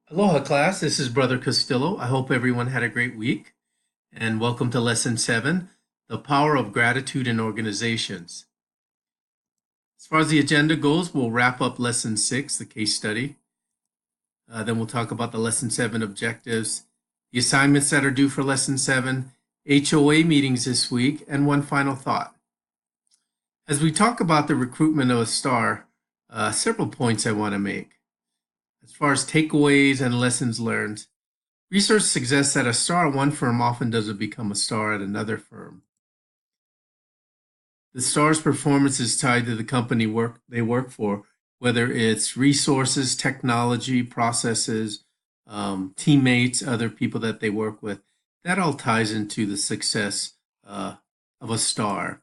Aloha class, this is Brother Castillo. I hope everyone had a great week and welcome to Lesson 7, The Power of Gratitude in Organizations. As far as the agenda goes, we'll wrap up Lesson 6, the case study. Then we'll talk about the Lesson 7 objectives, the assignments that are due for Lesson 7, HOA meetings this week, and one final thought. As we talk about the recruitment of a star, several points I want to make. As far as takeaways and lessons learned, research suggests that a star at one firm often doesn't become a star at another firm. The star's performance is tied to the company they work for, whether it's resources, technology, processes, teammates, other people that they work with. That all ties into the success of a star.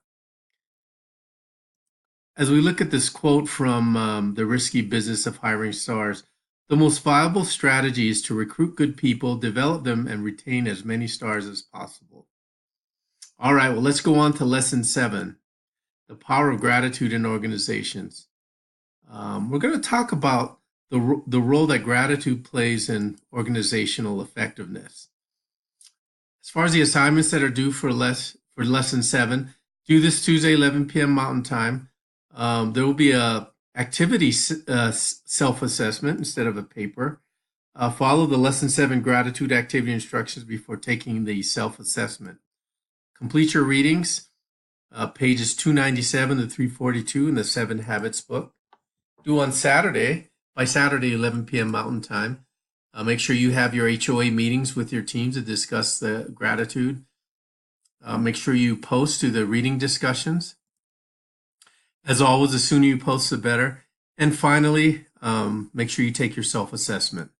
As we look at this quote from The Risky Business of Hiring Stars, the most viable strategy is to recruit good people, develop them, and retain as many stars as possible. All right, well, let's go on to Lesson 7, the power of gratitude in organizations. We're going to talk about the role that gratitude plays in organizational effectiveness. As far as the assignments that are due for Lesson 7, due this Tuesday, 11 p.m. Mountain Time. There will be a activity self-assessment instead of a paper. Follow the Lesson 7 gratitude activity instructions before taking the self-assessment. Complete your readings, pages 297 to 342 in the 7 Habits book. Due on Saturday, by Saturday, 11 p.m. Mountain Time. Make sure you have your HOA meetings with your teams to discuss the gratitude. Make sure you post to the reading discussions. As always, the sooner you post, the better. And finally, make sure you take your self-assessment.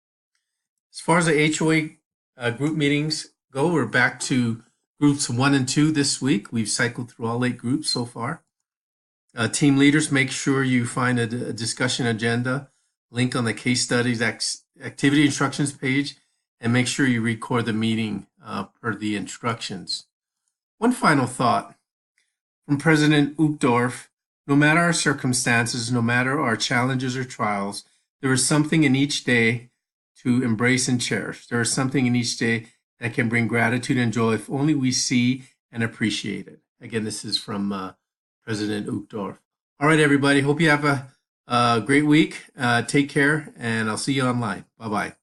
As far as the HOA group meetings go, we're back to groups 1 and 2 this week. We've cycled through all 8 groups so far. Team leaders, make sure you find a discussion agenda, link on the case studies activity instructions page, and make sure you record the meeting per the instructions. One final thought from President Uchtdorf. No matter our circumstances, no matter our challenges or trials, there is something in each day to embrace and cherish. There is something in each day that can bring gratitude and joy if only we see and appreciate it. Again, this is from President Uchtdorf. All right, everybody. Hope you have a great week. Take care, and I'll see you online. Bye-bye.